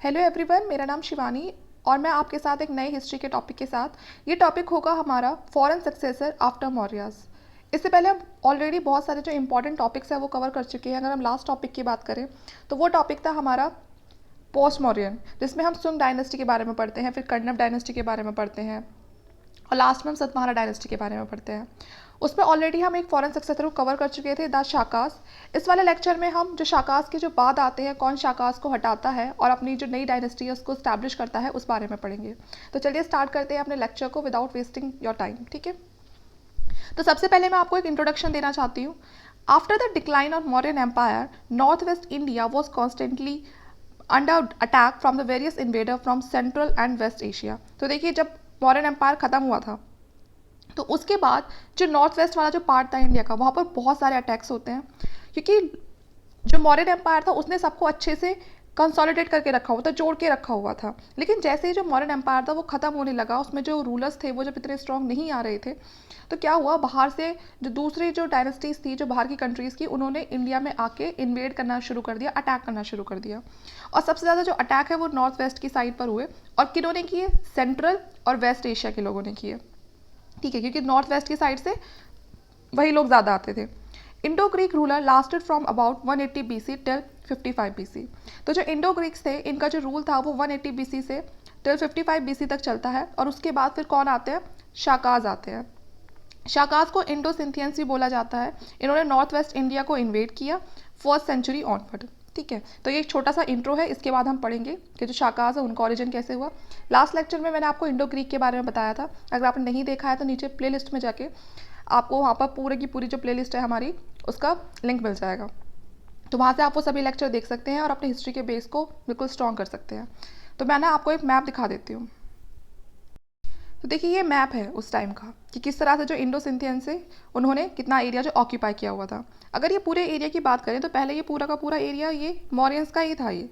Hello everyone, मेरा नाम शिवानी और मैं आपके साथ एक नए हिस्ट्री के टॉपिक के साथ ये टॉपिक होगा हमारा फॉरेन सक्सेसर आफ्टर मौर्यास। इससे पहले हम ऑलरेडी बहुत सारे जो इंपॉर्टेंट टॉपिक्स हैं वो कवर कर चुके हैं। अगर हम लास्ट टॉपिक की बात करें तो वो टॉपिक था हमारा पोस्ट मौर्यन, जिसमें हम सुंग डायनेस्टी के बारे में पढ़ते हैं, फिर कर्णव डायनेस्टी के बारे में पढ़ते हैं और लास्ट में हम सतवाहना डायनेस्टी के बारे में पढ़ते हैं। उसमें ऑलरेडी हम एक फॉरेन सक्सेसर को कवर कर चुके थे, द शाकास। इस वाले लेक्चर में हम जो शाकास के जो बाद आते हैं, कौन शाकास को हटाता है और अपनी जो नई डायनेस्टी है उसको स्टैब्लिश करता है, उस बारे में पढ़ेंगे। तो चलिए स्टार्ट करते हैं अपने लेक्चर को विदाउट वेस्टिंग योर टाइम। ठीक है, तो सबसे पहले मैं आपको एक इंट्रोडक्शन देना चाहती हूँ। After the decline of Mauryan empire, north west India was constantly under attack from the various invader from central and west Asia. तो देखिए, जब मौर्यन एम्पायर खत्म हुआ था तो उसके बाद जो नॉर्थ वेस्ट वाला जो पार्ट था इंडिया का, वहाँ पर बहुत सारे अटैक्स होते हैं, क्योंकि जो मौर्यन एम्पायर था उसने सबको अच्छे से कंसोलिडेट करके रखा हुआ था, जोड़ के रखा हुआ था। लेकिन जैसे ही जो मौर्यन एम्पायर था वो ख़त्म होने लगा, उसमें जो रूलर्स थे वो जब इतने स्ट्रॉन्ग नहीं आ रहे थे, तो क्या हुआ, बाहर से जो दूसरी जो डायनेस्टीज थी, जो बाहर की कंट्रीज़ की, उन्होंने इंडिया में आके इन्वेड करना शुरू कर दिया, अटैक करना शुरू कर दिया। और सबसे ज़्यादा जो अटैक है वो नॉर्थ वेस्ट की साइड पर हुए, और किन्होंने किए, सेंट्रल और वेस्ट एशिया के लोगों ने किए। ठीक है, क्योंकि नॉर्थ वेस्ट की साइड से वही लोग ज़्यादा आते थे। Indo Greek ruler lasted from about 180 BC till 55 BC। तो जो इंडो ग्रीक्स थे, इनका जो रूल था वो 180 BC से टिल 55 BC तक चलता है। और उसके बाद फिर कौन आते हैं, शाकाज आते हैं। शाकाज को इंडो सिंथियंस भी बोला जाता है। इन्होंने नॉर्थ वेस्ट इंडिया को इन्वेड किया 1st सेंचुरी ऑनवर्ड। ठीक है, तो ये एक छोटा सा इंट्रो है, इसके बाद हम पढ़ेंगे कि जो शाकाज है उनका ओरिजिन कैसे हुआ। लास्ट लेक्चर में मैंने आपको इंडो ग्रीक के बारे में बताया था। अगर आपने नहीं देखा है तो नीचे प्लेलिस्ट में जाके आपको वहाँ पर पूरे की पूरी जो प्लेलिस्ट है हमारी, उसका लिंक मिल जाएगा। तो वहाँ से आप वो सभी लेक्चर देख सकते हैं और अपने हिस्ट्री के बेस को बिल्कुल स्ट्रॉन्ग कर सकते हैं। तो मैं ना आपको एक मैप दिखा देती हूँ। तो देखिए, ये मैप है उस टाइम का कि किस तरह से जो इंडो सिंथियंस से उन्होंने कितना एरिया जो ऑक्यूपाई किया हुआ था। अगर ये पूरे एरिया की बात करें तो पहले ये पूरा का पूरा एरिया ये मौर्यंस का ही था ये।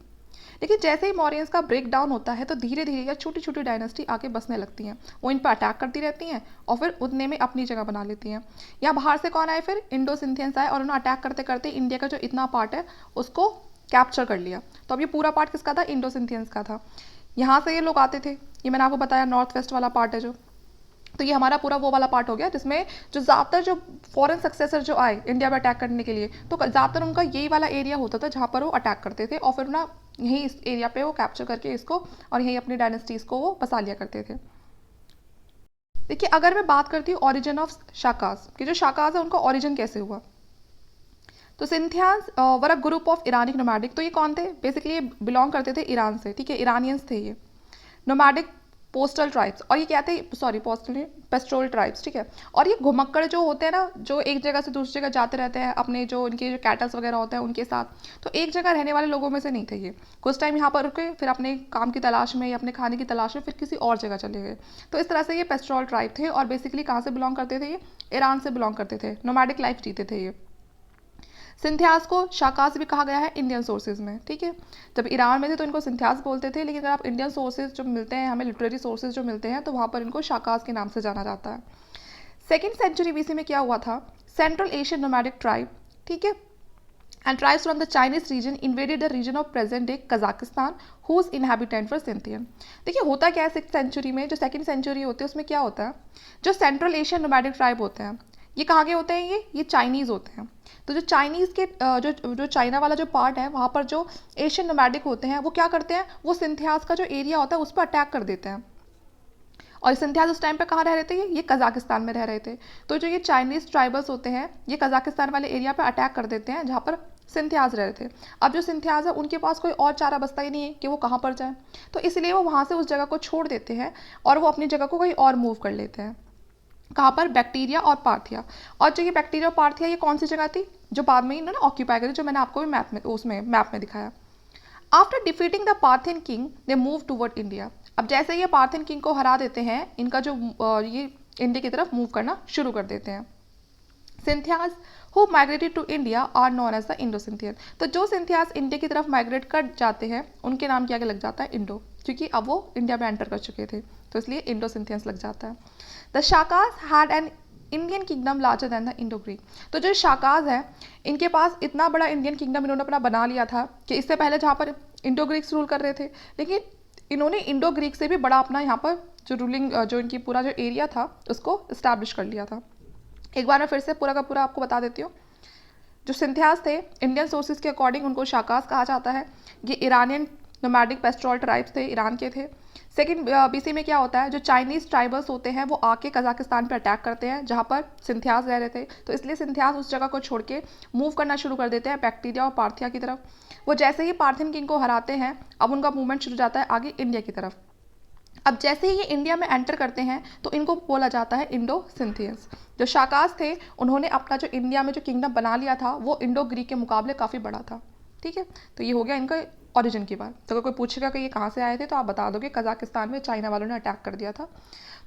लेकिन जैसे ही मौर्यंस का ब्रेक डाउन होता है तो धीरे धीरे या छोटी छोटी डायनेस्टी आके बसने लगती हैं, वो इन पर अटैक करती रहती हैं और फिर उतने में अपनी जगह बना लेती हैं। या बाहर से कौन आए, फिर इंडो सिंथियंस आए और उन्होंने अटैक करते करते इंडिया का जो इतना पार्ट है उसको कैप्चर कर लिया। तो अब ये पूरा पार्ट किसका था, इंडो सिंथियंस का था। यहाँ से ये लोग आते थे, ये मैंने आपको बताया नॉर्थ वेस्ट वाला पार्ट है जो। तो ये हमारा पूरा वो वाला पार्ट हो गया जिसमें जो ज़्यादातर जो फॉरेन सक्सेसर जो आए इंडिया में अटैक करने के लिए, तो ज़्यादातर उनका यही वाला एरिया होता था जहाँ पर वो अटैक करते थे और फिर ना यहीं इस एरिया पे वो कैप्चर करके इसको और यहीं अपनी डायनेस्टीज़ को वो बसा लिया करते थे। देखिए, अगर मैं बात करती हूँ ओरिजिन ऑफ शाकाज, कि जो शाकाज है उनका ओरिजिन कैसे हुआ, तो सिंथियाज वर अ ग्रुप ऑफ ईरानिक नोमैडिक। तो ये कौन थे, बेसिकली ये बिलोंग करते थे ईरान से। ठीक है, ईरानियंस थे ये नोमैडिक पोस्टल ट्राइब्स। और ये क्या थे, सॉरी पोस्टल पेस्ट्रोल ट्राइब्स। ठीक है, और ये घुमक्कड़ जो होते हैं ना, जो एक जगह से दूसरी जगह जाते रहते हैं अपने जो इनके जो कैटल्स वगैरह होते हैं उनके साथ, तो एक जगह रहने वाले लोगों में से नहीं थे ये। कुछ टाइम यहाँ पर रुके, फिर अपने काम की तलाश में या अपने खाने की तलाश में फिर किसी और जगह चले गए। तो इस तरह से ये पेस्ट्रोल ट्राइब थे और बेसिकली कहाँ से बिलोंग करते थे, ये ईरान से बिलोंग करते थे, नोमैडिक लाइफ जीते थे ये। सिंथियाज को शाकाज भी कहा गया है इंडियन सोर्सेज में। ठीक है, जब ईरान में थे तो इनको सिंथियाज बोलते थे, लेकिन अगर आप इंडियन सोर्सेज जो मिलते हैं हमें, लिटरेरी सोर्सेज जो मिलते हैं, तो वहाँ पर इनको शाकाज के नाम से जाना जाता है। 2nd सेंचुरी BC में क्या हुआ था, सेंट्रल एशियन नोमैडिक ट्राइब, ठीक है, and tribes from the Chinese region invaded the region of present day Kazakhstan, whose inhabitant were Scythian। देखिए, होता क्या है 6th सेंचुरी में, जो 2nd सेंचुरी होती है उसमें क्या होता है, जो सेंट्रल एशियन नोमैडिक ट्राइब होते हैं, ये कहाँ के होते हैं, ये चाइनीज़ होते हैं। तो जो चाइनीज़ के जो चाइना वाला जो पार्ट है, वहाँ पर जो एशियन नोमैडिक होते हैं वो क्या करते हैं, वो सिंथियाज का जो एरिया होता है उस पर अटैक कर देते हैं। और सिंथियाज उस टाइम पे कहाँ रह रहे थे, ये कजाकिस्तान में रह रहे थे। तो जो ये चाइनीज़ ट्राइबल्स होते हैं ये कजाकिस्तान वाले एरिया पर अटैक कर देते हैं जहाँ पर सिंथियाज रह रहे थे। अब जो सिंथियाज है उनके पास कोई और चारा बचता ही नहीं है कि वो कहाँ पर जाए, तो इसलिए वो वहाँ से उस जगह को छोड़ देते हैं और वो अपनी जगह को कहीं और मूव कर लेते हैं। कहाँ पर, बैक्टीरिया और पार्थिया। और जो ये बैक्टीरिया और पार्थिया ये कौन सी जगह थी, जो बाद में इन्होंने ऑक्यूपाई करी, जो मैंने आपको भी मैप में दिखाया। After defeating the Parthian king they move toward India. अब जैसे ये पार्थियन किंग को हरा देते हैं, इनका जो ये इंडिया की तरफ मूव करना शुरू कर देते हैं। Scythians who migrated to India are known as the Indo Scythian. तो जो सिंथियाज इंडिया की तरफ माइग्रेट कर जाते हैं उनके नाम के आगे लग जाता है इंडो, क्योंकि अब वो इंडिया में एंटर कर चुके थे, तो इसलिए इंडो सिंथियंस लग जाता है। The Shakas had an Indian kingdom larger than the Indo Greek. तो जो शाकाज है, इनके पास इतना बड़ा इंडियन किंगडम इन्होंने अपना बना लिया था कि इससे पहले जहाँ पर इंडो ग्रीक्स रूल कर रहे थे, लेकिन इन्होंने इंडो ग्रीक से भी बड़ा अपना यहाँ पर जो रूलिंग जो इनकी पूरा जो एरिया था उसको इस्टेब्लिश कर लिया था। एक बार मैं फिर से पूरा का पूरा आपको बता देती हूँ। जो सिंथियाज थे, इंडियन सोर्सेज के अकॉर्डिंग उनको शाकाज कहा जाता है। ये ईरानियन नोमैडिक पेस्ट्रोल ट्राइब्स थे, ईरान के थे। सेकंड बीसी में क्या होता है, जो चाइनीज ट्राइबल्स होते हैं वो आके कजाकिस्तान पर अटैक करते हैं जहाँ पर सिंथियाज रह रहे थे, तो इसलिए सिंथियाज उस जगह को छोड़ के मूव करना शुरू कर देते हैं बैक्टीरिया और पार्थिया की तरफ। वो जैसे ही पार्थियन किंग को हराते हैं, अब उनका मूवमेंट शुरू जाता है आगे इंडिया की तरफ। अब जैसे ही ये इंडिया में एंटर करते हैं तो इनको बोला जाता है इंडो सिंथियंस। जो शाकाज थे, उन्होंने अपना जो इंडिया में जो किंगडम बना लिया था वो इंडो ग्रीक के मुकाबले काफ़ी बड़ा था। ठीक है, तो ये हो गया इनका ओरिजिन की बात। तो अगर कोई पूछेगा कि ये कहाँ से आए थे तो आप बता दोगे कजाकिस्तान में चाइना वालों ने अटैक कर दिया था,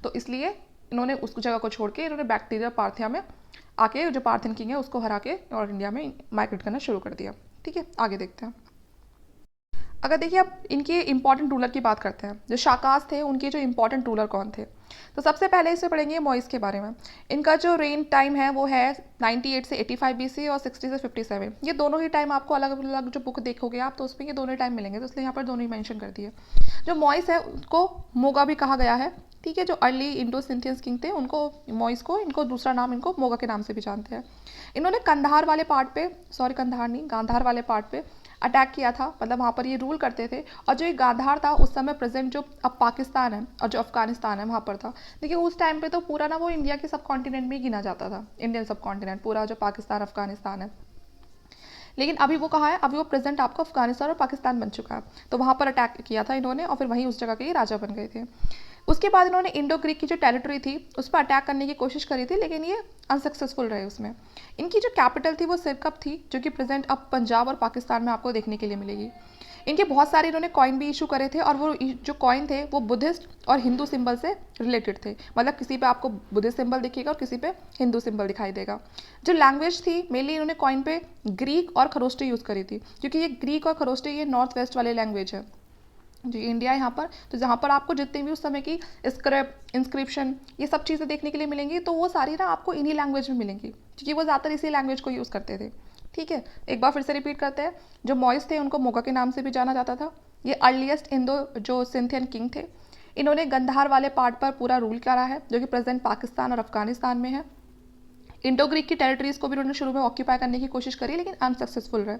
तो इसलिए इन्होंने उस जगह को छोड़ के इन्होंने बैक्टीरिया पार्थिया में आके जो पार्थियन किंग है उसको हरा के और इंडिया में माइग्रेट करना शुरू कर दिया। ठीक है, आगे देखते हैं। अगर देखिए अब इनके इंपॉर्टेंट रूलर की बात करते हैं, जो शाकाज थे उनके जो इंपॉर्टेंट रूलर कौन थे, तो सबसे पहले इसे पढ़ेंगे मॉइस के बारे में। इनका जो रेन टाइम है वो है 98 से 85 BC और 60 से 57। ये दोनों ही टाइम आपको अलग अलग जो बुक देखोगे आप तो उसमें ये दोनों ही टाइम मिलेंगे, तो इसलिए यहाँ पर दोनों ही मेंशन कर दिए। जो मॉइस है उसको मोगा भी कहा गया है। ठीक है, जो अर्ली इंडो सिंथियंस किंग थे उनको मॉइस को, इनको दूसरा नाम इनको मोगा के नाम से भी जानते हैं। इन्होंने कंधार वाले पार्ट पे, सॉरी कंधार नहीं, गांधार वाले पार्ट पे अटैक किया था, मतलब वहाँ पर ये रूल करते थे। और जो ये गांधार था उस समय प्रेजेंट जो अब पाकिस्तान है और जो अफगानिस्तान है वहाँ पर था। देखिए उस टाइम पे तो पूरा ना वो इंडिया के सब कॉन्टिनेंट में ही गिना जाता था, इंडियन सब कॉन्टिनेंट पूरा जो पाकिस्तान अफगानिस्तान है। लेकिन अभी वो कहाँ है, अभी वो प्रेजेंट आपको अफगानिस्तान और पाकिस्तान बन चुका है। तो वहाँ पर अटैक किया था इन्होंने और फिर वहीं उस जगह के ये राजा बन गए थे। उसके बाद इन्होंने इंडो ग्रीक की जो टेरिटरी थी उस पर अटैक करने की कोशिश करी थी, लेकिन ये अनसक्सेसफुल रहे उसमें। इनकी जो कैपिटल थी वो सिरकप थी, जो कि प्रेजेंट अब पंजाब और पाकिस्तान में आपको देखने के लिए मिलेगी। इनके बहुत सारे इन्होंने कॉइन भी इशू करे थे और वो जो कॉइन थे वो बुद्धिस्ट और हिंदू सिंबल से रिलेटेड थे, मतलब किसी पे आपको बुद्धिस्ट सिंबल दिखेगा और किसी पे हिंदू सिंबल दिखाई देगा। जो लैंग्वेज थी मेनली इन्होंने कॉइन पे ग्रीक और खरोष्टी यूज़ करी थी, क्योंकि ये ग्रीक और खरोष्टी ये नॉर्थ वेस्ट वाले लैंग्वेज है जो इंडिया है यहाँ पर। तो जहाँ पर आपको जितने भी उस समय की स्क्रिप्ट, इंस्क्रिप्शन, ये सब चीज़ें देखने के लिए मिलेंगी तो वो सारी ना आपको इन्हीं लैंग्वेज में मिलेंगी, क्योंकि वो ज़्यादातर इसी लैंग्वेज को यूज़ करते थे। ठीक है, एक बार फिर से रिपीट करते हैं। जो मॉइस थे उनको मोगा के नाम से भी जाना जाता था। ये अर्लीस्ट इंडो जो सिंथियन किंग थे। इन्होंने गंधार वाले पार्ट पर पूरा रूल करा है जो कि प्रेजेंट पाकिस्तान और अफगानिस्तान में है। इंडो ग्रीक की टेरिटरीज को भी उन्होंने शुरू में ऑक्यूपाई करने की कोशिश करी, लेकिन अनसक्सेसफुल रहे।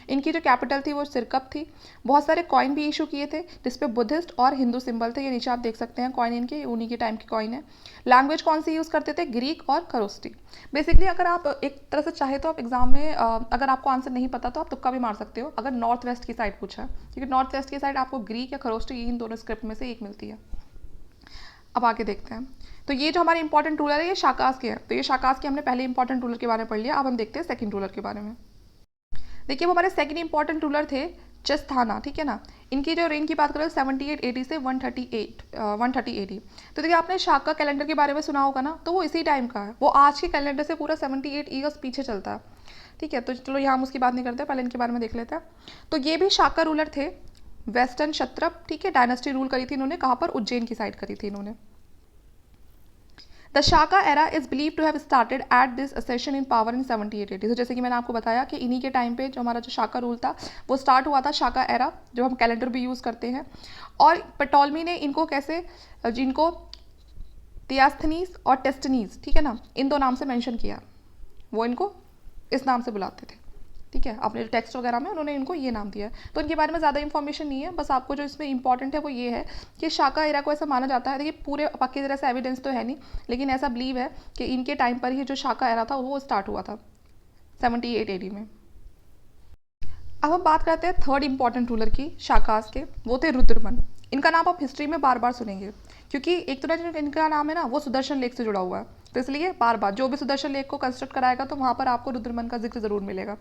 इनकी जो कैपिटल थी वो सिरकप थी। बहुत सारे कॉइन भी इशू किए थे जिसपे बुद्धिस्ट और हिंदू सिंबल थे। ये नीचे आप देख सकते हैं कॉइन इनके, उन्हीं के टाइम के कॉइन है। लैंग्वेज कौन सी यूज़ करते थे, ग्रीक और खरोष्टी। बेसिकली अगर आप एक तरह से चाहे तो आप एग्जाम में अगर आपको आंसर नहीं पता तो आप तुक्का भी मार सकते हो, अगर नॉर्थ वेस्ट की साइड पूछा है, क्योंकि नॉर्थ वेस्ट की साइड आपको ग्रीक या खरोष्टी इन दोनों स्क्रिप्ट में से एक मिलती है। अब आगे देखते हैं। तो ये जो हमारे इंपॉर्टेंट रूलर है ये शाकाज के हैं। तो ये शाकाज के हमने पहले इंपॉर्टेंट रूलर के बारे में पढ़ लिया। अब हम देखते हैं सेकंड रूलर के बारे में। देखिए वो हमारे सेकंड इंपॉर्टेंट रूलर थे चस्थाना। ठीक है ना, इनकी जो रेंज की बात करें 78 AD से 130 AD। तो देखिए आपने शाका कैलेंडर के बारे में सुना होगा ना, तो वो इसी टाइम का है। वो आज के कैलेंडर से पूरा 78 ईयर्स पीछे चलता है। ठीक है, तो चलो यहाँ हम उसकी बात नहीं करते, पहले इनके बारे में देख लेते हैं। तो ये भी शाका रूलर थे, वेस्टर्न क्षत्रप। ठीक है, डायनेस्टी रूल करी थी इन्होंने, कहाँ पर, उज्जैन की साइड करी थी इन्होंने। The Shaka era is believe to have started at this accession in power in 78 AD। तो जैसे कि मैंने आपको बताया कि इन्हीं के टाइम पे जो हमारा जो शाका रूल था वो स्टार्ट हुआ था, शाका एरा, जो हम कैलेंडर भी यूज़ करते हैं। और पटोलमी ने इनको कैसे, जिनको तियास्थनीस और टेस्टनीस, ठीक है ना, इन दो नाम से मेंशन किया, वो इनको इस नाम से बुलाते थे। ठीक है, अपने टेक्स्ट वगैरह में उन्होंने इनको ये नाम दिया है। तो इनके बारे में ज़्यादा इन्फॉर्मेशन नहीं है, बस आपको जो इसमें इंपॉर्टेंट है वो ये है कि शाका एरा को ऐसा माना जाता है। देखिए पूरे पक्की तरह से एविडेंस तो है नहीं, लेकिन ऐसा बिलीव है कि इनके टाइम पर ही जो शाका एरा था वो स्टार्ट हुआ था 78 AD में। अब हम बात करते हैं थर्ड इंपॉर्टेंट रूलर की शाकास के, वो थे रुद्रमन। इनका नाम आप हिस्ट्री में बार बार सुनेंगे, क्योंकि एक तो जो इनका नाम है ना वो सुदर्शन लेक से जुड़ा हुआ है, तो इसलिए बार बार जो भी सुदर्शन लेक को कंस्ट्रक्ट कराएगा तो वहाँ पर आपको रुद्रमन का जिक्र जरूर मिलेगा।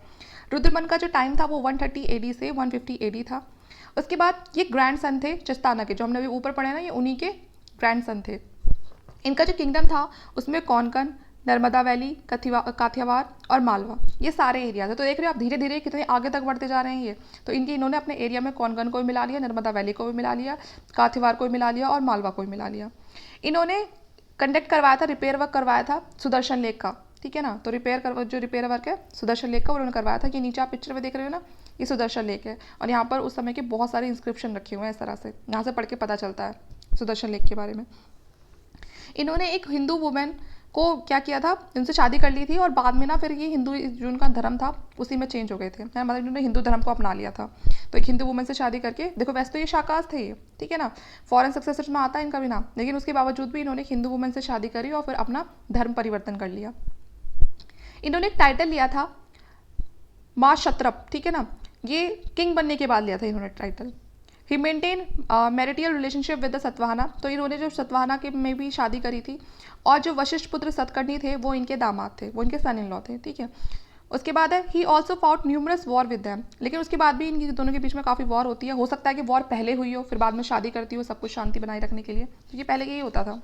रुद्रमन का जो टाइम था वो 130 AD से 150 AD था। उसके बाद ये ग्रैंड सन थे चस्ताना के, जो हमने अभी ऊपर पढ़े ना, ये उन्हीं के ग्रैंड सन थे। इनका जो किंगडम था उसमें कौनकन, नर्मदा वैली, काथियावाड़ और मालवा, ये सारे एरिया थे। तो देख रहे हो आप धीरे धीरे कितने आगे तक बढ़ते जा रहे हैं ये। तो इन्होंने अपने एरिया में कौनकन को भी मिला लिया, नर्मदा वैली को भी मिला लिया, काथियावाड़ को भी मिला लिया और मालवा को भी मिला लिया। इन्होंने कंडक्ट करवाया था, रिपेयर वर्क करवाया था सुदर्शन लेक का, ठीक है ना। तो जो रिपेयर वर्क है सुदर्शन लेक का उन्होंने करवाया था। कि नीचे आप पिक्चर में देख रहे हो ना, ये सुदर्शन लेक है और यहाँ पर उस समय के बहुत सारे इंस्क्रिप्शन रखे हुए हैं इस तरह से, यहाँ से पढ़ के पता चलता है सुदर्शन लेक के बारे में। इन्होंने एक हिंदू वुमेन को क्या किया था, इनसे शादी कर ली थी और बाद में ना फिर ये हिंदू जो उनका धर्म था उसी में चेंज हो गए थे, मतलब इन्होंने हिंदू धर्म को अपना लिया था। तो एक हिंदू वुमेन से शादी करके, देखो वैसे तो ये शाकाज थे ये, ठीक है ना, फॉरेन सक्सेसर्स में आता है इनका भी नाम, लेकिन उसके बावजूद भी इन्होंने हिंदू वुमेन से शादी करी और फिर अपना धर्म परिवर्तन कर लिया। इन्होंने एक टाइटल लिया था माँ शत्रप, ठीक है ना, ये किंग बनने के बाद लिया था इन्होंने title. He maintain marital relationship with the Satavahana, तो इन्होंने जो सतवाहना के में भी शादी करी थी। और जो वशिष्ठ पुत्र सतकर्णी थे वो इनके दामाद थे, वो इनके सन इन लॉ थे, ठीक है। उसके बाद है he also fought numerous war with them, लेकिन उसके बाद भी इनकी दोनों के बीच में काफ़ी वॉर होती है। हो सकता है कि वॉर पहले हुई हो फिर बाद में शादी करती हो, सब कुछ शांति बनाए रखने के लिए, क्योंकि पहले यही होता था।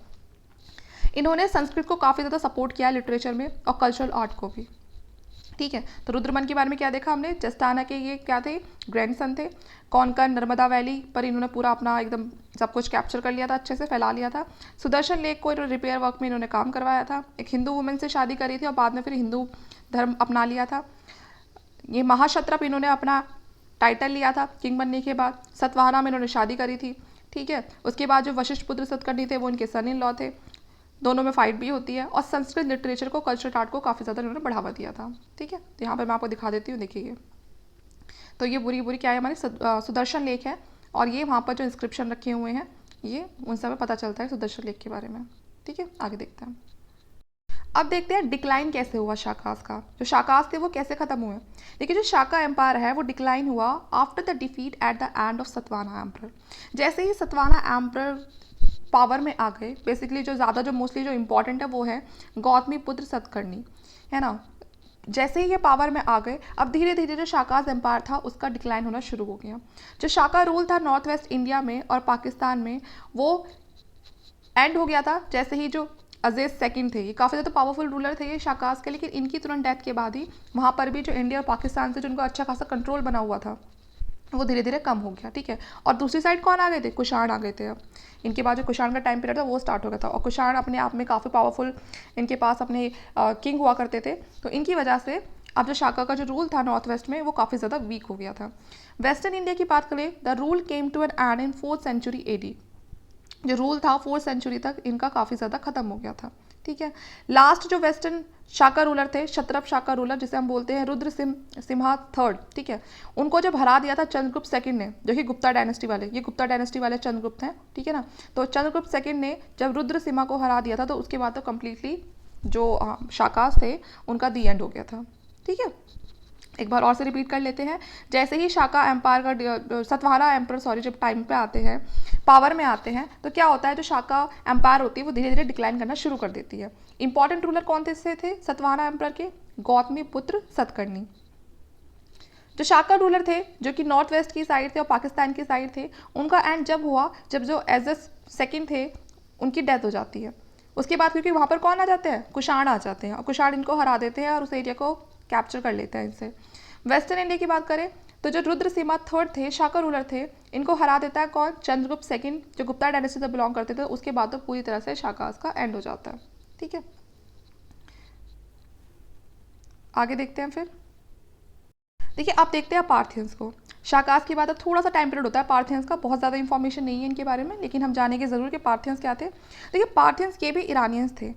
इन्होंने संस्कृत को काफ़ी ज़्यादा सपोर्ट किया लिटरेचर में और कल्चरल आर्ट को भी, ठीक है। तो रुद्रमन के बारे में क्या देखा हमने, जस्टाना के ये क्या थे, ग्रैंडसन थे। कौनकन नर्मदा वैली पर इन्होंने पूरा अपना एकदम सब कुछ कैप्चर कर लिया था, अच्छे से फैला लिया था। सुदर्शन लेक को रिपेयर वर्क में इन्होंने काम करवाया था। एक हिंदू वुमेन से शादी करी थी और बाद में फिर हिंदू धर्म अपना लिया था। ये महाक्षत्रप इन्होंने अपना टाइटल लिया था किंग बनने के बाद। सतवाहना में इन्होंने शादी करी थी, ठीक है। उसके बाद जो वशिष्ठ पुत्र सतकर्णी थे वो इनके सन इन लॉ थे। दोनों में फाइट भी होती है और संस्कृत लिटरेचर को, कल्चरल आर्ट को काफ़ी ज़्यादा इन्होंने बढ़ावा दिया था, ठीक है। तो यहाँ पर मैं आपको दिखा देती हूँ, देखिए। तो ये बुरी बुरी क्या है, हमारी सुदर्शन लेक है और ये वहाँ पर जो इंस्क्रिप्शन रखे हुए हैं ये उन सब में पता चलता है सुदर्शन लेक के बारे में, ठीक है। आगे देखते हैं। अब देखते हैं डिक्लाइन कैसे हुआ शाकास का। जो शाकास थे वो कैसे खत्म हुए। देखिए जो शाका एम्पायर है वो डिक्लाइन हुआ after the defeat at the end of Satavahana emperor. जैसे ही सतवाना एम्पर पावर में आ गए, बेसिकली जो ज़्यादा जो मोस्टली जो इम्पोर्टेंट है वो है गौतमी पुत्र सतकर्णी, है ना। जैसे ही ये पावर में आ गए, अब धीरे धीरे जो शाकाज एम्पायर था उसका डिक्लाइन होना शुरू हो गया। जो शाका रूल था नॉर्थ वेस्ट इंडिया में और पाकिस्तान में वो एंड हो गया था जैसे ही जो अजीज सेकंड थे, ये काफ़ी ज़्यादा पावरफुल रूलर थे ये शाकाज के, लेकिन इनकी तुरंत डेथ के बाद ही वहाँ पर भी जो इंडिया और पाकिस्तान से जो उनका अच्छा खासा कंट्रोल बना हुआ था वो धीरे धीरे कम हो गया, ठीक है। और दूसरी साइड कौन आ गए थे, कुषाण आ गए थे। अब इनके बाद जो कुषाण का टाइम पीरियड था वो स्टार्ट हो गया था और कुषाण अपने आप में काफ़ी पावरफुल, इनके पास अपने किंग हुआ करते थे। तो इनकी वजह से अब जो शाका का जो रूल था नॉर्थ वेस्ट में वो काफ़ी ज़्यादा वीक हो गया था। वेस्टर्न इंडिया की बात करें, the rule came to an end in 4th century AD। जो रूल था 4th सेंचुरी तक इनका काफ़ी ज़्यादा ख़त्म हो गया था, ठीक है। लास्ट जो वेस्टर्न शाका रूलर थे, क्षत्रप शाका रूलर जिसे हम बोलते हैं रुद्र सिम्हा थर्ड, ठीक है, उनको जब हरा दिया था चंद्रगुप्त सेकंड ने, जो कि गुप्ता डायनेस्टी वाले, ये गुप्ता डायनेस्टी वाले चंद्रगुप्त हैं, ठीक है ना। तो चंद्रगुप्त सेकंड ने जब रुद्र सिम्हा को हरा दिया था तो उसके बाद तो कम्प्लीटली जो शाकास थे उनका दी एंड हो गया था, ठीक है। एक बार और से रिपीट कर लेते हैं। जैसे ही शाका एम्पायर का सतवाहना एम्पर जब टाइम पे आते हैं, पावर में आते हैं, तो क्या होता है जो शाका एम्पायर होती है वो धीरे धीरे डिक्लाइन करना शुरू कर देती है। इंपॉर्टेंट रूलर कौन थे सतवाहना एम्पर के, गौतमी पुत्र सतकर्णी। जो शाका रूलर थे जो कि नॉर्थ वेस्ट की साइड थे और पाकिस्तान की साइड थे, उनका एंड जब हुआ जब जो एजस सेकंड थे उनकी डेथ हो जाती है। उसके बाद क्योंकि वहाँ पर कौन आ जाते हैं, कुषाण आ जाते हैं और कुषाण इनको हरा देते हैं और उस एरिया को कैप्चर कर लेते हैं इनसे। वेस्टर्न इंडिया की बात करें तो जो रुद्र सिम्हा थर्ड थे, शाका रूलर थे, इनको हरा देता है कौन, चंद्रगुप्त सेकंड, जो गुप्ता डायनेस्टी से बिलोंग करते थे। उसके बाद तो पूरी तरह से शाकास का एंड हो जाता है, ठीक है। आगे देखते हैं फिर। देखिए आप देखते हैं पार्थियंस को। शाकास की बात है, थोड़ा सा टाइम पीरियड होता है पार्थियंस का, बहुत ज़्यादा इंफॉर्मेशन नहीं है इनके बारे में, लेकिन हम जानेंगे ज़रूर कि पार्थियंस क्या थे। देखिए पार्थियंस के भी ईरानियंस थे।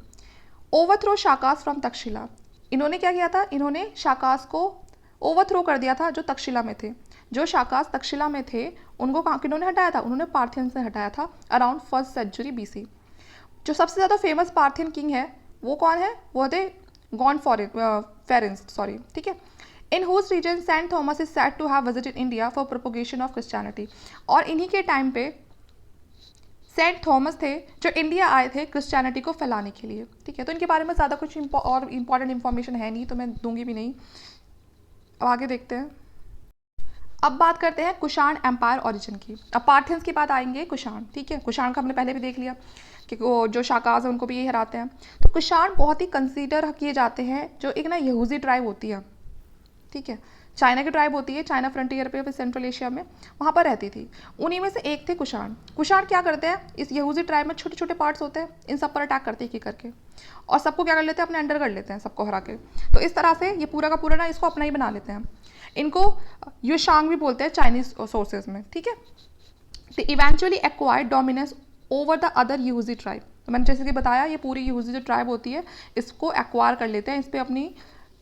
ओवरथ्रो शाकास फ्रॉम तक्षशिला, इन्होंने क्या किया था, इन्होंने शाकास को ओवरथ्रो कर दिया था जो तक्षशिला में थे। जो शाकास तक्षशिला में थे उनको किन्होंने हटाया था, उन्होंने पार्थियंस से हटाया था अराउंड 1st सेंचुरी BC। जो सबसे ज़्यादा फेमस पार्थियन किंग है वो कौन है, वो थे फेरेंस, ठीक है। In whose region Saint Thomas is said to have visited India for propagation of Christianity. और इन्हीं के टाइम पे सेंट थॉमस थे जो इंडिया आए थे क्रिश्चियनिटी को फैलाने के लिए, ठीक है। तो इनके बारे में ज़्यादा कुछ और इम्पॉर्टेंट इन्फॉर्मेशन है नहीं, तो मैं दूंगी भी नहीं। अब आगे देखते हैं। अब बात करते हैं कुषाण एम्पायर ओरिजिन की। अब पार्थियंस की बात आएंगे कुषाण, ठीक है। कुषाण का हमने पहले भी देख लिया कि वो जो शाकाज है उनको भी यही हराते हैं। तो कुषाण बहुत ही कंसीडर किए जाते हैं जो एक ना यहूदी ट्राइब होती है, ठीक है। चाइना की ट्राइब होती है, चाइना फ्रंटियर पे फिर सेंट्रल एशिया में, वहाँ पर रहती थी। उन्हीं में से एक थे कुषाण। कुषाण क्या करते हैं, इस यहूदी ट्राइब में छोटे छोटे पार्ट्स होते हैं, इन सब पर अटैक करते हैं एक करके, और सबको क्या कर लेते हैं, अपने अंडर कर लेते हैं, सबको हरा के। तो इस तरह से ये पूरा का पूरा ना इसको अपना ही बना लेते हैं। इनको युशांग भी बोलते हैं चाइनीज सोर्सेज में, ठीक है। तो eventually acquired dominance over the other Yuezhi tribe. तो मैंने जैसे कि बताया, ये पूरी यूजी जो ट्राइब होती है इसको एक्वायर कर लेते हैं, इस पर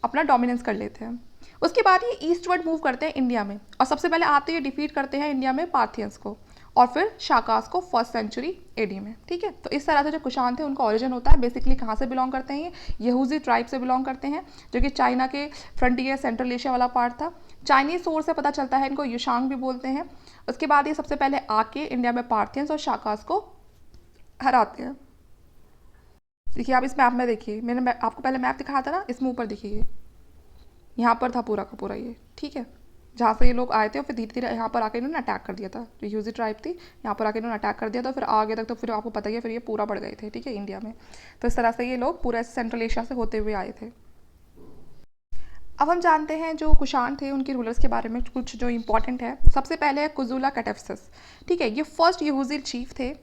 अपना डोमिनेंस कर लेते हैं। उसके बाद ये ईस्टवर्ड मूव करते हैं इंडिया में, और सबसे पहले आते ही डिफीट करते हैं इंडिया में पार्थियंस को, और फिर शाकास को 1st सेंचुरी एडी में, ठीक है। तो इस तरह से जो कुषाण थे उनका ओरिजिन होता है, बेसिकली कहाँ से बिलोंग करते हैं, ये यहूदी ट्राइब से बिलोंग करते हैं, जो कि चाइना के फ्रंटियर सेंट्रल एशिया वाला पार्ट था। चाइनीज सोर्स से पता चलता है, इनको युशांग भी बोलते हैं। उसके बाद ये सबसे पहले आके इंडिया में पार्थियंस और शाकास को हराते हैं। देखिए आप इस मैप में देखिए, मैंने आपको पहले मैप दिखाया था ना, इसमें ऊपर देखिए यहाँ पर था पूरा का पूरा ये, ठीक है, जहाँ से ये लोग आए थे और फिर धीरे धीरे यहाँ पर आके इन्होंने अटैक कर दिया था। जो यूजी ट्राइब थी यहाँ पर आके इन्होंने अटैक कर दिया था, फिर आगे तक तो फिर आपको पता ही है, फिर ये पूरा बढ़ गए थे, ठीक है, इंडिया में। तो इस तरह से ये लोग पूरे सेंट्रल एशिया से होते हुए आए थे। अब हम जानते हैं जो कुषाण थे उनके रूलर्स के बारे में कुछ जो इंपॉर्टेंट है। सबसे पहले है कुजुला कैटेप्सिस, ठीक है। ये फर्स्ट यहूदी चीफ थे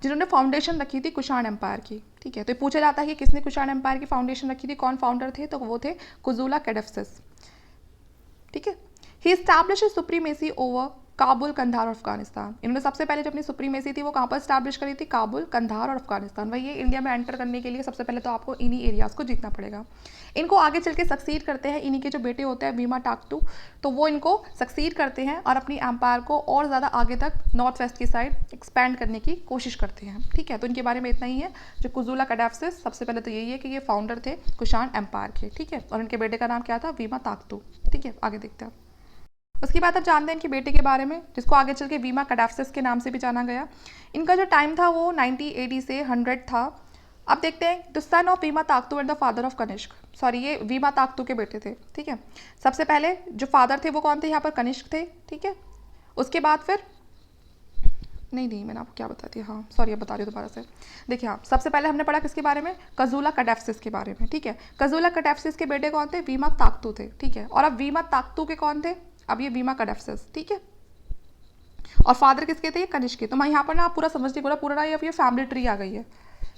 जिन्होंने फाउंडेशन रखी थी कुषाण एम्पायर की, ठीक है। तो पूछा जाता है कि किसने कुषाण एम्पायर की फाउंडेशन रखी थी, कौन फाउंडर थे, तो वो थे कुजुला कैटेप्सिस, ठीक है। He establish supremacy over Kabul, Kandahar और अफगानिस्तान। इन्होंने सबसे पहले जो अपनी सुप्रीमेसी थी वो कहाँ पर स्टैब्लिश करी थी, काबुल, कंधार और अफगानिस्तान। वही ये इंडिया में एंटर करने के लिए सबसे पहले तो आपको इन्हीं एरियाज़ को जीतना पड़ेगा। इनको आगे चल के सक्सीड करते हैं इन्हीं के जो बेटे होते हैं वीमा टाक्टू, तो वो इनको सक्सीड करते हैं और अपनी एम्पायर को और ज़्यादा आगे तक नॉर्थ वेस्ट की साइड एक्सपैंड करने की कोशिश करते हैं, ठीक है। तो इनके बारे में इतना ही है। जो कुजुला कैडेप्सिस, सबसे पहले तो यही है कि ये फाउंडर थे कुषाण एम्पायर के, ठीक है, और इनके बेटे का नाम क्या था, वीमा ताक्तू, ठीक है। आगे देखते हैं। उसके बाद अब जानते हैं इनके बेटे के बारे में, जिसको आगे चल के वीमा कैडेप्सिस के नाम से भी जाना गया। इनका जो टाइम था वो 90 AD से 100 था। अब देखते हैं, the son of Vima Taktu and the father of Kanishka, sorry ये वीमा ताक्तू के बेटे थे, ठीक है। सबसे पहले जो फादर थे वो कौन थे, यहाँ पर कनिष्क थे, ठीक है। उसके बाद फिर नहीं मैंने आपको क्या बताती, हाँ सॉरी अब बता रही हूँ दोबारा से। देखिए हाँ, सबसे पहले हमने पढ़ा किसके बारे में, कजुला कैडेप्सिस के बारे में, ठीक है। कजुला कैडेप्सिस के बेटे कौन थे, वीमा ताक्तू थे, ठीक है। और अब वीमा ताक्तू के कौन थे, अब ये वीमा कैडेप्सिस, ठीक है। और फादर किसके थे, ये कनिष्क के। तो मैं यहाँ पर ना आप पूरा समझती, पूरा ना ये फैमिली ट्री आ गई है,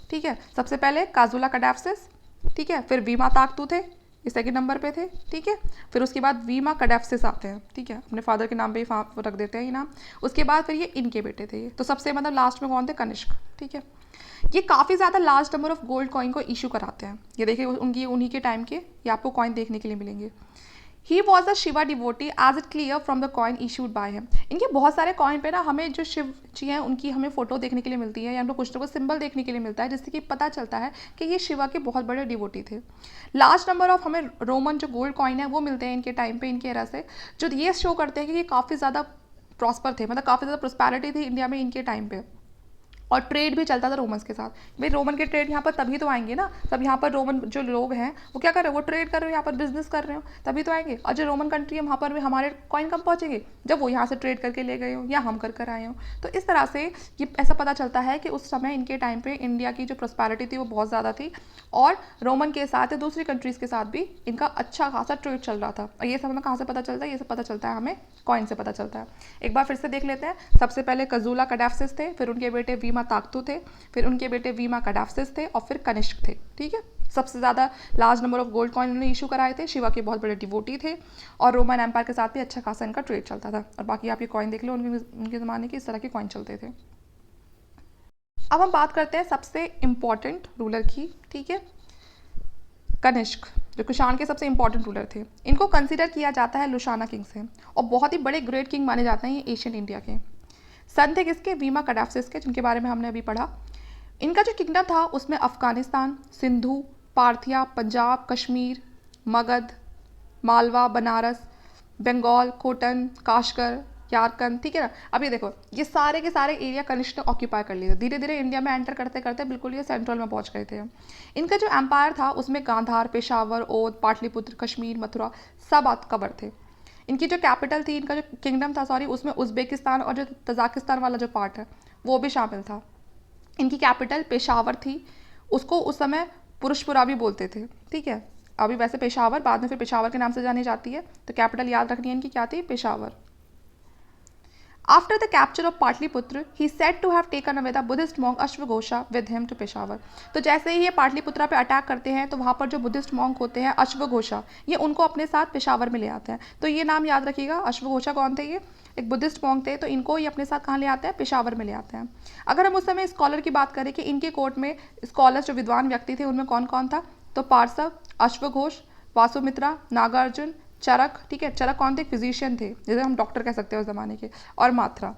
ठीक है। सबसे पहले काजुला कैडेप्सिस, ठीक है, फिर वीमा ताक्तू थे, ये सेकंड नंबर पे थे, ठीक है। फिर उसके बाद वीमा कैडेप्सिस आते हैं, ठीक है, अपने फादर के नाम पे ही रख देते हैं ये नाम। उसके बाद फिर ये इनके बेटे थे, तो सबसे मतलब लास्ट में कौन थे, कनिष्क, ठीक है। ये काफ़ी ज़्यादा large number of gold coin को इशू कराते हैं। ये देखिए उन्हीं के टाइम के ये आपको कॉइन देखने के लिए मिलेंगे। He was a Shiva devotee as it clear from the coin issued by him. इनके बहुत सारे कॉइन पे ना हमें जो शिव जी हैं उनकी हमें फोटो देखने के लिए मिलती है, या हम कुछ ना कुछ सिंबल देखने के लिए मिलता है, जिससे कि पता चलता है कि ये शिवा के बहुत बड़े डिवोटी थे। लार्ज नंबर ऑफ हमें रोमन जो गोल्ड कॉइन है वो मिलते हैं इनके टाइम पे, इनके एरा से, जो ये शो करते हैं कि ये काफ़ी ज़्यादा प्रॉस्पर थे, मतलब काफ़ी ज़्यादा प्रोस्पैरिटी थी इंडिया में इनके टाइम पे। और ट्रेड भी चलता था रोमन्स के साथ। भाई रोमन के ट्रेड यहाँ पर तभी तो आएंगे ना, तब यहाँ पर रोमन जो लोग हैं वो क्या कर रहे हो, वो ट्रेड कर रहे हो, यहाँ पर बिजनेस कर रहे हो, तभी तो आएंगे। और जो रोमन कंट्री है वहाँ पर भी हमारे कॉइन कम पहुँचेंगे, जब वो यहाँ से ट्रेड करके ले गए हो या हम कर आए हो। तो इस तरह से ये ऐसा पता चलता है कि उस समय इनके टाइम पर इंडिया की जो प्रॉस्पेरिटी थी वो बहुत ज़्यादा थी, और रोमन के साथ या दूसरी कंट्रीज़ के साथ भी इनका अच्छा खासा ट्रेड चल रहा था। और ये सब हमें कहाँ से पता चलता है, ये सब पता चलता है हमें कॉइन से पता चलता है। एक बार फिर से देख लेते हैं। सबसे पहले कजुला कैडेप्सिस थे, फिर उनके बेटे वीमा ताक्तू थे, फिर उनके बेटे वीमा कैडेप्सिस थे, और फिर कनिष्क थे, ठीक है। सबसे ज़्यादा large number of gold coin उन्होंने इशू कराए थे, शिवा के बहुत बड़े डिवोटी थे, और रोमन एम्पायर के साथ भी अच्छा खासा इनका ट्रेड चलता था। और बाकी आप ये कॉइन देख लो, उनके ज़माने के इस तरह के कॉइन चलते थे। अब हम बात करते हैं सबसे इम्पॉर्टेंट रूलर की, ठीक है, कनिष्क, जो कुषाण के सबसे इंपॉर्टेंट रूलर थे। इनको कंसीडर किया जाता है लुशाना किंग से, और बहुत ही बड़े ग्रेट किंग माने जाते हैं ये एशियन इंडिया के। सन थे किसके, वीमा कैडेप्सिस के, जिनके बारे में हमने अभी पढ़ा। इनका जो किंगडम था उसमें अफगानिस्तान, सिंधु, पार्थिया, पंजाब, कश्मीर, मगध, मालवा, बनारस, बंगाल, खोटन, काशगर, यारकन, ठीक है ना। अब ये देखो, ये सारे के सारे एरिया कनिष्क ने ऑक्यूपाई कर लिए थे। धीरे धीरे इंडिया में एंटर करते करते बिल्कुल ये सेंट्रल में पहुंच गए थे। इनका जो एम्पायर था उसमें गांधार, पेशावर, ओध, पाटलिपुत्र, कश्मीर, मथुरा सब कवर थे। इनकी जो कैपिटल थी, इनका जो किंगडम था सॉरी, उसमें उज़्बेकिस्तान और जो तजाकिस्तान वाला जो पार्ट है वो भी शामिल था। इनकी कैपिटल पेशावर थी, उसको उस समय पुरुषपुरा भी बोलते थे, ठीक है। अभी वैसे पेशावर, बाद में फिर पेशावर के नाम से जानी जाती है, तो कैपिटल याद रखनी है इनकी क्या थी, Peshawar. After the capture of Patliputra, he said to have taken away the Buddhist monk Ashwagosha with him to Peshawar. तो जैसे ही ये पाटलिपुत्रा पे अटैक करते हैं तो वहाँ पर जो बुद्धिस्ट मॉन्क होते हैं अश्वघोषा, ये उनको अपने साथ पेशावर में ले आते हैं। तो ये नाम याद रखिएगा, अश्वघोषा कौन थे, ये एक बुद्धिस्ट मॉन्क थे, तो इनको ये अपने साथ कहाँ ले आते हैं, पेशावर में ले आते हैं। अगर हम उस समय स्कॉलर की बात करें कि इनके कोर्ट में स्कॉलर जो विद्वान व्यक्ति थे उनमें कौन कौन था, तो पार्सव, अश्वघोष, वासुमित्रा, नागार्जुन, चरक, ठीक है, चरक कौन थे, फिजिशियन थे, जैसे हम डॉक्टर कह सकते हैं उस ज़माने के, और मात्रा।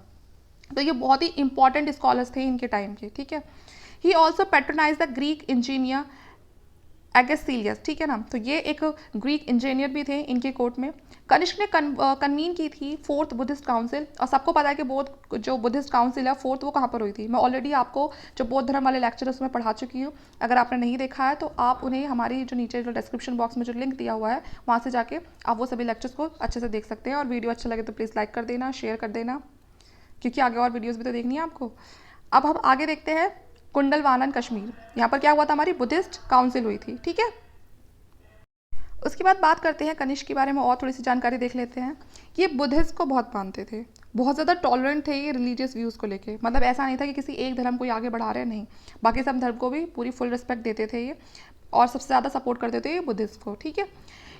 तो ये बहुत ही इंपॉर्टेंट स्कॉलर्स थे इनके टाइम के, ठीक है। He also patronize the Greek engineer Agesilaus, ठीक है ना, तो ये एक ग्रीक इंजीनियर भी थे इनके कोर्ट में। कनिष्क ने कन्वीन की थी फोर्थ बुद्धिस्ट काउंसिल, और सबको पता है कि बोध जो बुद्धिस्ट काउंसिल है फोर्थ, वो कहाँ पर हुई थी। मैं ऑलरेडी आपको जो बौद्ध धर्म वाले लेक्चर उसमें पढ़ा चुकी हूँ, अगर आपने नहीं देखा है तो आप उन्हें हमारी जो नीचे जो डिस्क्रिप्शन बॉक्स में जो लिंक दिया हुआ है वहाँ से जाके आप वो सभी लेक्चर्स को अच्छे से देख सकते हैं। और वीडियो अच्छा लगे तो प्लीज़ लाइक कर देना, शेयर कर देना, क्योंकि आगे और वीडियोज़ भी तो देखनी है आपको। अब हम आगे देखते हैं कुंडलवानन कश्मीर, यहाँ पर क्या हुआ था, हमारी बुद्धिस्ट काउंसिल हुई थी, ठीक है। उसके बाद बात करते हैं कनिष्क के बारे में, और थोड़ी सी जानकारी देख लेते हैं। ये बुद्धिस्ट को बहुत मानते थे, बहुत ज़्यादा टॉलरेंट थे ये रिलीजियस व्यूज़ को लेके, मतलब ऐसा नहीं था कि किसी एक धर्म को आगे बढ़ा रहे, नहीं, बाकी सब धर्म को भी पूरी फुल रिस्पेक्ट देते थे ये, और सबसे ज़्यादा सपोर्ट करते थे ये बुद्धिस्ट को, ठीक है।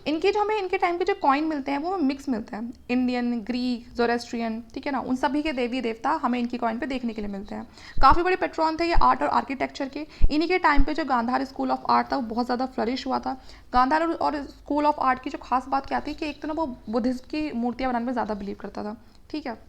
इनके जो हमें इनके टाइम के जो कॉइन मिलते हैं वो मिक्स मिलते हैं, इंडियन, ग्रीक, जोरेस्ट्रियन, ठीक है ना, उन सभी के देवी देवता हमें इनकी कॉइन पे देखने के लिए मिलते हैं। काफ़ी बड़े पेट्रॉन थे ये आर्ट और आर्किटेक्चर के। इन्हीं के टाइम पे जो गांधार स्कूल ऑफ आर्ट था वो बहुत ज़्यादा फ्लरिश हुआ था। गांधार और स्कूल ऑफ आर्ट की जो खास बात क्या थी कि एक तो ना वो बुद्धिस्ट की मूर्तियाँ बनाने में ज़्यादा बिलीव करता था, ठीक है,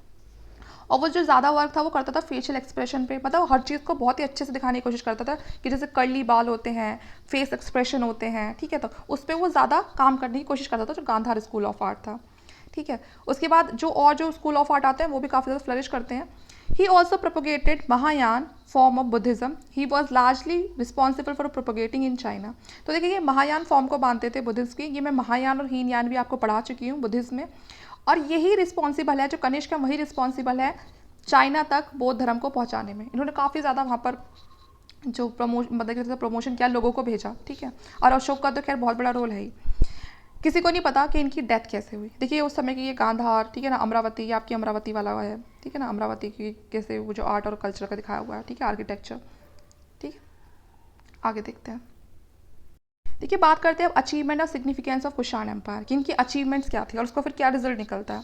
और वो जो ज़्यादा वर्क था वो करता था फेशियल एक्सप्रेशन पे, मतलब हर चीज़ को बहुत ही अच्छे से दिखाने की कोशिश करता था कि जैसे कर्ली बाल होते हैं, फेस एक्सप्रेशन होते हैं, ठीक है, तो उस पर वो ज़्यादा काम करने की कोशिश करता था, जो गांधार स्कूल ऑफ आर्ट था, ठीक है। उसके बाद जो स्कूल ऑफ आर्ट आते हैं वो भी काफ़ी ज़्यादा फ्लरिश करते हैं। He also propagated Mahayana form of Buddhism, he was largely responsible for propagating in China. तो देखिए ये महायान फॉर्म को मानते थे बुद्धिज़्म की, ये मैं महायान और हीनयान भी आपको पढ़ा चुकी हूँ बुद्धिज़्म में, और यही रिस्पॉन्सिबल है, जो कनिष्क है वही रिस्पॉन्सिबल है चाइना तक बौद्ध धर्म को पहुंचाने में। इन्होंने काफ़ी ज़्यादा वहाँ पर जो प्रमोशन किया, लोगों को भेजा, ठीक है। और अशोक का तो खैर बहुत बड़ा रोल है ही। किसी को नहीं पता कि इनकी डेथ कैसे हुई। देखिए उस समय की ये गांधार, ठीक है ना, अमरावती, ये आपकी अमरावती वाला है, ठीक है ना, अमरावती की कैसे वो जो आर्ट और कल्चर का दिखाया हुआ है, ठीक है, आर्किटेक्चर, ठीक है। आगे देखते हैं। देखिए बात करते हैं अब अचीवमेंट और सिग्निफिकेंस ऑफ कुषाण एम्पायर, कि इनकी अचीवमेंट्स क्या थी और उसको फिर क्या रिजल्ट निकलता है।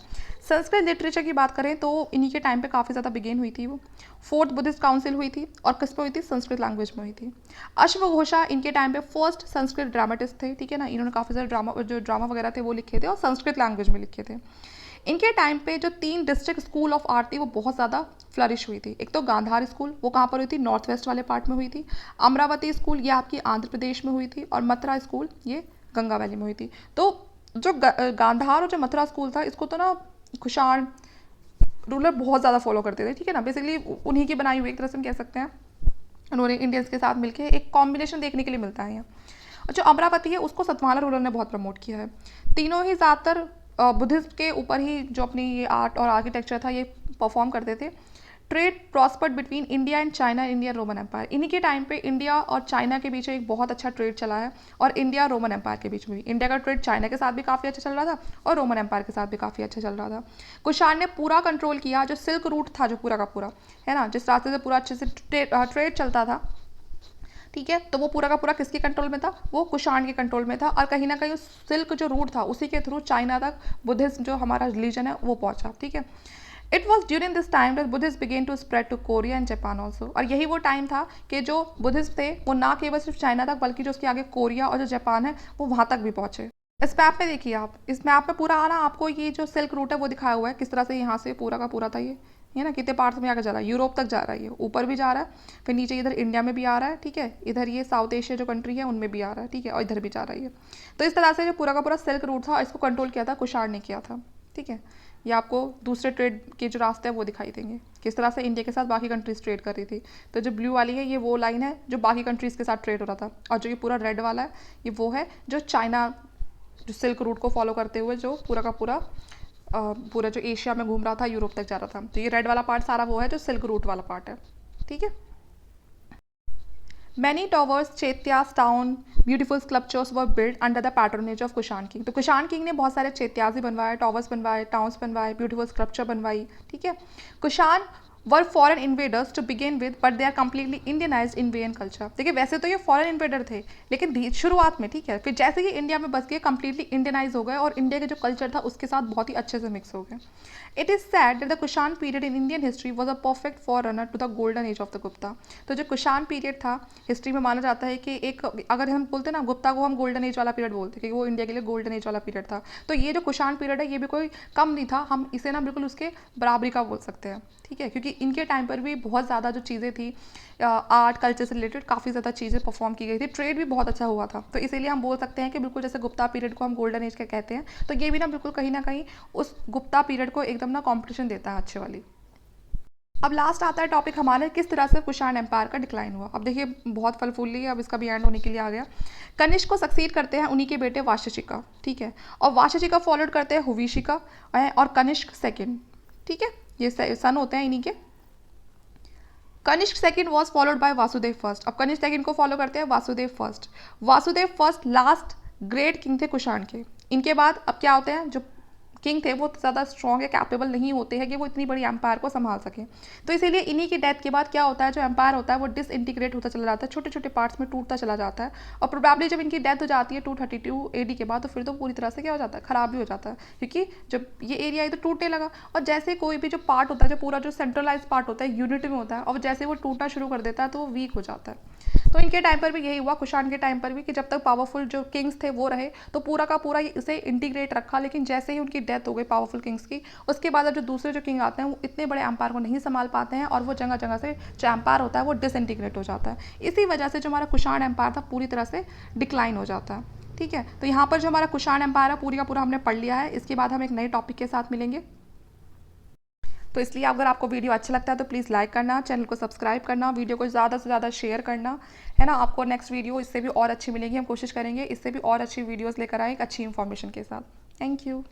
संस्कृत लिटरेचर की बात करें तो इन्हीं के टाइम पे काफ़ी ज़्यादा बिगेन हुई थी वो। फोर्थ बुद्धिस्ट काउंसिल हुई थी, और किस पे हुई थी, संस्कृत लैंग्वेज में हुई थी। अश्वघोषा इनके टाइम पे फर्स्ट संस्कृत ड्रामेटिस्ट थे, ठीक है ना, इन्होंने काफ़ी सारे ड्रामा वगैरह थे वो लिखे थे और संस्कृत लैंग्वेज में लिखे थे। इनके टाइम पे जो 3 डिस्ट्रिक्ट स्कूल ऑफ आर्ट थी वो बहुत ज़्यादा फ्लरिश हुई थी। एक तो गांधार स्कूल, वो कहाँ पर हुई थी, नॉर्थ वेस्ट वाले पार्ट में हुई थी। अमरावती स्कूल ये आपकी आंध्र प्रदेश में हुई थी, और मथुरा स्कूल ये गंगा वैली में हुई थी। तो जो गांधार और जो मथुरा स्कूल था इसको तो ना कुषाण रूलर बहुत ज़्यादा फॉलो करते थे, ठीक है ना, बेसिकली उन्हीं की बनाई हुई एक तरह से हम कह सकते हैं। उन्होंने इंडियंस के साथ मिलकर एक कॉम्बिनेशन देखने के लिए मिलता है यहाँ। और जो अमरावती है उसको सतवाला रूलर ने बहुत प्रमोट किया है। तीनों ही ज़्यादातर बुद्धिस्ट के ऊपर ही जो अपनी ये आर्ट और आर्किटेक्चर था ये परफॉर्म करते थे। Trade prospered between India and China, Indian Roman empire. इन्हीं के टाइम पे इंडिया और चाइना के बीच एक बहुत अच्छा ट्रेड चला है, और इंडिया रोमन एम्पायर के बीच में भी इंडिया का ट्रेड चाइना के साथ भी काफ़ी अच्छा चल रहा था और रोमन एम्पायर के साथ भी काफ़ी अच्छा चल रहा था। कुषाण ने पूरा कंट्रोल किया, जो सिल्क रूट था जो पूरा का पूरा है ना, जिस रास्ते से पूरा अच्छे से ट्रेड चलता था, ठीक है, तो वो पूरा का पूरा किसके कंट्रोल में था, वो कुषाण के कंट्रोल में था। और कहीं ना कहीं सिल्क जो रूट था उसी के थ्रू चाइना तक बुद्धिज्म जो हमारा रिलीजन है वो पहुंचा, ठीक है। It was during this time that Buddhism began to spread to Korea and Japan also. और यही वो टाइम था कि जो बुद्धिज्म थे वो ना केवल सिर्फ चाइना तक बल्कि जो उसके आगे कोरिया और जो जापान है वो वहाँ तक भी पहुँचे। इस मैप में देखिए आप, इस मैप में पूरा आना आपको ये जो सिल्क रूट है वो दिखाया हुआ है, किस तरह से यहाँ से पूरा का पूरा था ये ना, कितने पार्ट्स में आगे जा रहा है, यूरोप तक जा रहा है, ये ऊपर भी जा रहा है, फिर नीचे इधर इंडिया में भी आ रहा है, ठीक है, इधर ये साउथ एशिया जो कंट्री है उनमें भी आ रहा है, ठीक है, और इधर भी जा रही है। तो इस तरह से जो पूरा का पूरा सिल्क रूट था इसको कंट्रोल किया था कुषाण ने किया था, ठीक है। ये आपको दूसरे ट्रेड के जो रास्ते हैं वो दिखाई देंगे, किस तरह से इंडिया के साथ बाकी कंट्रीज ट्रेड कर रही थी। तो जो ब्लू वाली है ये वो लाइन है जो बाकी कंट्रीज़ के साथ ट्रेड हो रहा था, और जो ये पूरा रेड वाला है ये वो है जो चाइना जो सिल्क रूट को फॉलो करते हुए जो पूरा का पूरा जो एशिया में घूम रहा था, यूरोप तक जा रहा था। तो ये रेड वाला पार्ट सारा वो है जो सिल्क रूट वाला पार्ट है, ठीक है। Many towers, चैत्यास town, beautiful sculptures were build under the patronage of Kushan king. तो कुशान किंग ने बहुत सारे चैत्यास भी बनवाए, टॉवर्स बनवाए, टाउन्स बनवाए, ब्यूटीफुल स्कल्पचर बनवाई, ठीक है। Kushan were foreign invaders to begin with, but they are completely Indianized Indian culture. देखिए वैसे तो ये फॉरेन इन्वेडर थे, लेकिन शुरुआत में, ठीक है, फिर जैसे ही इंडिया में बस गए कंप्लीटली इंडियनाइज हो गए और इंडिया का जो कल्चर था उसके साथ बहुत ही अच्छे से मिक्स हो गए। It is said that the Kushan period in Indian history was a perfect for runner to the golden age of the Gupta. तो जो कुशान पीरियड था हिस्ट्री में माना जाता है कि एक, अगर हम बोलते हैं ना गुप्ता को हम गोल्डन एज वाला पीरियड बोलते हैं क्योंकि वो इंडिया के लिए गोल्डन एज वाला पीरियड था, तो ये जो कुशान पीरियड है ये भी कोई कम नहीं था, हम इसे ना बिल्कुल उसके बराबरी का बोल सकते हैं, ठीक है, क्योंकि इनके टाइम पर भी बहुत ज़्यादा जो चीज़ें थी आर्ट कल्चर से रिलेटेड काफ़ी ज़्यादा चीज़ें परफॉर्म की गई थी, ट्रेड भी बहुत अच्छा हुआ था। तो इसीलिए हम बोल सकते हैं कि बिल्कुल जैसे गुप्ता पीरियड को हम गोल्डन एज का कहते हैं, तो ये भी ना कहीं उस गुप्ता पीरियड को एकदम ना कॉम्पिटिशन देता है अच्छे वाली। अब लास्ट आता है टॉपिक हमारे, किस तरह से कुशान एम्पायर का डिक्लाइन हुआ। अब देखिए बहुत फल फूल ली है, अब इसका भी एंड होने के लिए आ गया। कनिष्क को सक्सीड करते हैं उन्हीं के बेटे वाशशिका, ठीक है, और वाशशिका फॉलोड करते हैं हुविशिका और कनिष्क सेकेंड, ठीक है, ये सन होते हैं इन्हीं के। Kanishka second was followed by Vasudev first. अब कनिष्क सेकंड को फॉलो करते हैं Vasudev first. Vasudev first last great king थे कुशान के। इनके बाद अब क्या होते हैं, जो किंग थे वो ज़्यादा स्ट्रॉन्ग या कैपेबल नहीं होते हैं कि वो इतनी बड़ी एम्पायर को संभाल सकें, तो इसीलिए इन्हीं की डेथ के बाद क्या होता है, जो एम्पायर होता है वो डिसइंटीग्रेट होता चला जाता है, छोटे छोटे पार्ट्स में टूटता चला जाता है, और प्रोबेबली जब इनकी डेथ हो जाती है 232 AD के बाद, तो फिर तो पूरी तरह से क्या हो जाता है, ख़राब भी हो जाता है, क्योंकि जब ये एरिया तो टूटने लगा, और जैसे कोई भी जो पार्ट होता है, जो पूरा जो सेंट्रलाइज पार्ट होता है यूनिट में होता है, और जैसे वो टूटना शुरू कर देता है तो वो वीक हो जाता है। तो इनके टाइम पर भी यही हुआ, कुशान के टाइम पर भी, कि जब तक पावरफुल जो किंग्स थे वो रहे तो पूरा का पूरा इसे इंटीग्रेट रखा, लेकिन जैसे ही उनकी डेथ हो गई पावरफुल किंग्स की, उसके बाद अब जो दूसरे जो किंग आते हैं वो इतने बड़े एम्पायर को नहीं संभाल पाते हैं, और वो जगह जगह से जो एम्पायर होता है वो डिसइंटीग्रेट हो जाता है। इसी वजह से जो हमारा कुशान एम्पायर था पूरी तरह से डिक्लाइन हो जाता है, ठीक है। तो यहाँ पर जो हमारा कुशान एम्पायर है पूरी का पूरा हमने पढ़ लिया है। इसके बाद हम एक नए टॉपिक के साथ मिलेंगे। तो इसलिए अगर आपको वीडियो अच्छा लगता है तो प्लीज़ लाइक करना, चैनल को सब्सक्राइब करना, वीडियो को ज़्यादा से ज़्यादा शेयर करना, है ना। आपको नेक्स्ट वीडियो इससे भी और अच्छी मिलेगी, हम कोशिश करेंगे इससे भी और अच्छी वीडियोस लेकर आए एक अच्छी इन्फॉर्मेशन के साथ। Thank you.